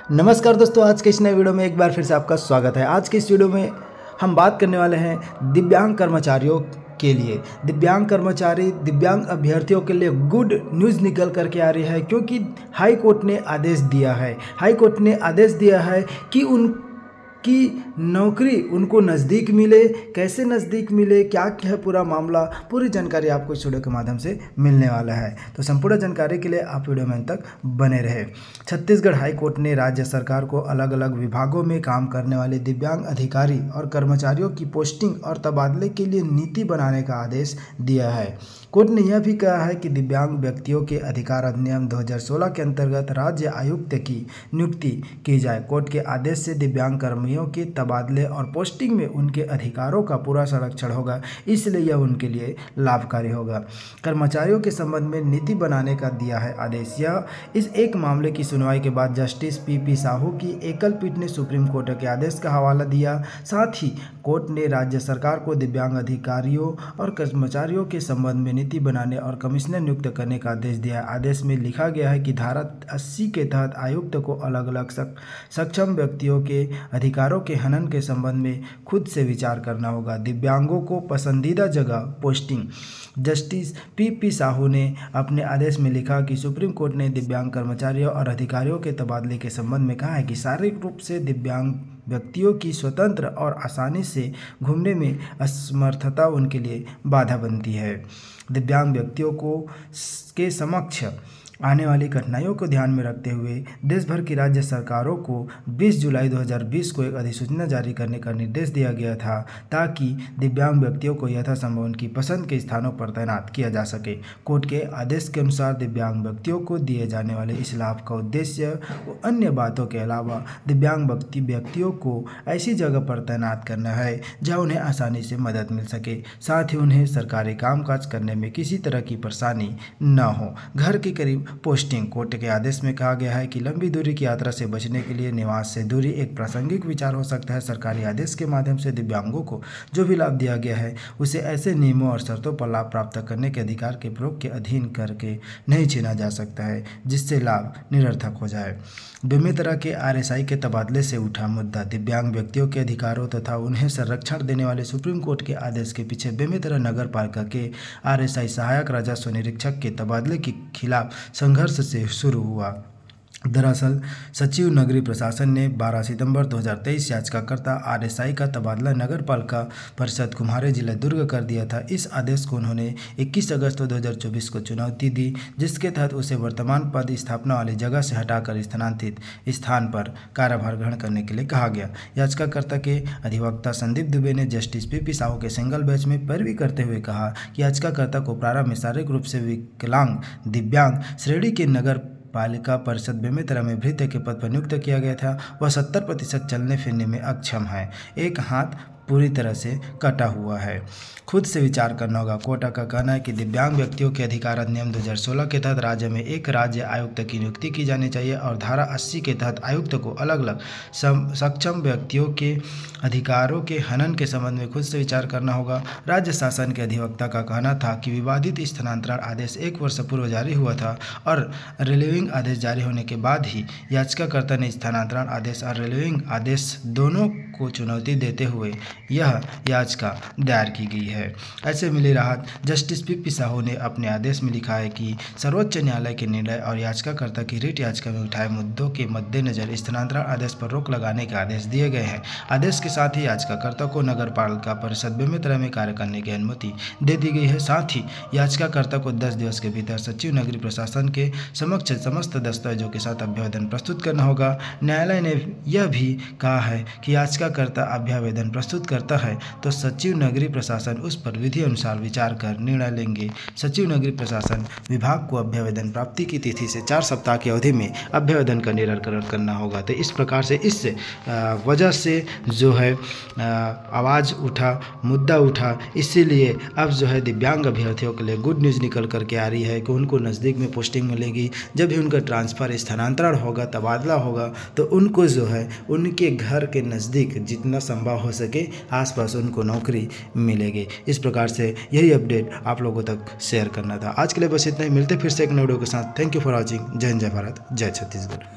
नमस्कार दोस्तों, आज के इस नए वीडियो में एक बार फिर से आपका स्वागत है। आज के इस वीडियो में हम बात करने वाले हैं दिव्यांग कर्मचारियों के लिए। दिव्यांग अभ्यर्थियों के लिए गुड न्यूज़ निकल करके आ रही है, क्योंकि हाई कोर्ट ने आदेश दिया है कि उनकी नौकरी उनको नज़दीक मिले। कैसे नज़दीक मिले, क्या है पूरा मामला, पूरी जानकारी आपको इस वीडियो के माध्यम से मिलने वाला है। तो संपूर्ण जानकारी के लिए आप वीडियो में अंत तक बने रहे। छत्तीसगढ़ हाई कोर्ट ने राज्य सरकार को अलग अलग विभागों में काम करने वाले दिव्यांग अधिकारी और कर्मचारियों की पोस्टिंग और तबादले के लिए नीति बनाने का आदेश दिया है। कोर्ट ने यह भी कहा है कि दिव्यांग व्यक्तियों के अधिकार अधिनियम 2016 के अंतर्गत राज्य आयुक्त की नियुक्ति की जाए। कोर्ट के आदेश से दिव्यांग कर्मियों के तबादले और पोस्टिंग में उनके अधिकारों का पूरा संरक्षण होगा, इसलिए यह उनके लिए लाभकारी होगा। कर्मचारियों के संबंध में नीति बनाने का दिया है आदेश। इस एक मामले की सुनवाई के बाद जस्टिस पी साहू की एकल पीठ ने सुप्रीम कोर्ट के आदेश का हवाला दिया। साथ ही कोर्ट ने राज्य सरकार को दिव्यांग अधिकारियों और कर्मचारियों के संबंध में नीति बनाने और कमिश्नर नियुक्त करने का आदेश दिया। आदेश में लिखा गया है कि धारा 80 के तहत आयुक्त को अलग अलग सक्षम व्यक्तियों के अधिकारों के हनन के संबंध में खुद से विचार करना होगा। दिव्यांगों को पसंदीदा जगह पोस्टिंग। जस्टिस पी साहू ने अपने आदेश में लिखा कि सुप्रीम कोर्ट ने दिव्यांग कर्मचारियों और अधिकारियों के तबादले के संबंध में कहा है कि शारीरिक रूप से दिव्यांग व्यक्तियों की स्वतंत्र और आसानी से घूमने में असमर्थता उनके लिए बाधा बनती है। दिव्यांग व्यक्तियों के समक्ष आने वाली कठिनाइयों को ध्यान में रखते हुए देश भर की राज्य सरकारों को 20 जुलाई 2020 को एक अधिसूचना जारी करने का निर्देश दिया गया था, ताकि दिव्यांग व्यक्तियों को यथासंभव उनकी पसंद के स्थानों पर तैनात किया जा सके। कोर्ट के आदेश के अनुसार दिव्यांग व्यक्तियों को दिए जाने वाले इस लाभ का उद्देश्य व अन्य बातों के अलावा दिव्यांग व्यक्तियों को ऐसी जगह पर तैनात करना है जहाँ उन्हें आसानी से मदद मिल सके, साथ ही उन्हें सरकारी कामकाज करने में किसी तरह की परेशानी न हो। घर के करीब पोस्टिंग। कोर्ट के आदेश में कहा गया है कि लंबी दूरी की यात्रा से बचने के लिए निवास से दूरी एक प्रासंगिक विचार हो सकता है। सरकारी आदेश के माध्यम से दिव्यांगों को जो भी लाभ दिया गया है उसे ऐसे नियमों और शर्तों पर लाभ प्राप्त करने के अधिकार के प्रयोग के अधीन करके नहीं छीना जा सकता है जिससे लाभ निरर्थक हो जाए। बेमेतरा के RSI के तबादले से उठा मुद्दा। दिव्यांग व्यक्तियों के अधिकारों तथा उन्हें संरक्षण देने वाले सुप्रीम कोर्ट के आदेश के पीछे बेमेतरा नगर पालिका के RSI सहायक राजस्व निरीक्षक के तबादले के खिलाफ संघर्ष से शुरू हुआ। दरअसल सचिव नगरीय प्रशासन ने 12 सितंबर 2023 याचिकाकर्ता RSI का तबादला नगर पालिका परिषद कुम्हारे जिला दुर्ग कर दिया था। इस आदेश को उन्होंने 21 अगस्त 2024 को चुनौती दी, जिसके तहत उसे वर्तमान पद स्थापना वाली जगह से हटाकर स्थानांतरित स्थान पर कार्यभार ग्रहण करने के लिए कहा गया। याचिकाकर्ता के अधिवक्ता संदीप दुबे ने जस्टिस पी साहू के सिंगल बेंच में पैरवी करते हुए कहा कि याचिकाकर्ता को प्रारंभ में शारीरिक रूप से विकलांग दिव्यांग श्रेणी के नगर पालिका परिषद बेमेतरा में भृत्य के पद पर नियुक्त किया गया था। वह 70% चलने फिरने में अक्षम है, एक हाथ पूरी तरह से कटा हुआ है, खुद से विचार करना होगा। कोर्ट का कहना है कि दिव्यांग व्यक्तियों के अधिकार अधिनियम 2016 के तहत राज्य में एक राज्य आयुक्त की नियुक्ति की जानी चाहिए और धारा 80 के तहत आयुक्त को अलग अलग सक्षम व्यक्तियों के अधिकारों के हनन के संबंध में खुद से विचार करना होगा। राज्य शासन के अधिवक्ता का कहना था कि विवादित स्थानांतरण आदेश 1 वर्ष पूर्व जारी हुआ था और रिलीविंग आदेश जारी होने के बाद ही याचिकाकर्ता ने स्थानांतरण आदेश और रिलीविंग आदेश दोनों को चुनौती देते हुए यह याचिका दायर की गई है। ऐसे मिली राहत। जस्टिस पी साहू ने अपने आदेश में लिखा है कि सर्वोच्च न्यायालय के निर्णय और याचिकाकर्ता की रिट याचिका में उठाए मुद्दों के मद्देनजर स्थानांतरण आदेश पर रोक लगाने के आदेश दिए गए हैं। आदेश के साथ ही याचिकाकर्ता को नगर पालिका परिषद बेमेतरा में कार्य करने की अनुमति दे दी गई है। साथ ही याचिकाकर्ता को 10 दिवस के भीतर सचिव नगरीय प्रशासन के समक्ष समस्त दस्तावेजों के साथ अभ्यावेदन प्रस्तुत करना होगा। न्यायालय ने यह भी कहा है कि याचिकाकर्ता अभ्यावेदन प्रस्तुत करता है तो सचिव नगरीय प्रशासन उस पर विधि अनुसार विचार कर निर्णय लेंगे। सचिव नगरीय प्रशासन विभाग को अभ्यावेदन प्राप्ति की तिथि से 4 सप्ताह की अवधि में अभ्यावेदन का निराकरण करना होगा। तो इस प्रकार से इस वजह से जो है आवाज़ उठा, मुद्दा उठा, इसीलिए अब जो है दिव्यांग अभ्यर्थियों के लिए गुड न्यूज़ निकल करके आ रही है कि उनको नज़दीक में पोस्टिंग मिलेगी। जब भी उनका ट्रांसफ़र स्थानांतरण होगा, तबादला होगा, तो उनको जो है उनके घर के नज़दीक जितना संभव हो सके आसपास उनको नौकरी मिलेगी। इस प्रकार से यही अपडेट आप लोगों तक शेयर करना था। आज के लिए बस इतना ही। मिलते फिर से एक नए वीडियो के साथ। Thank you for watching. जय हिंद, जय भारत, जय छत्तीसगढ़।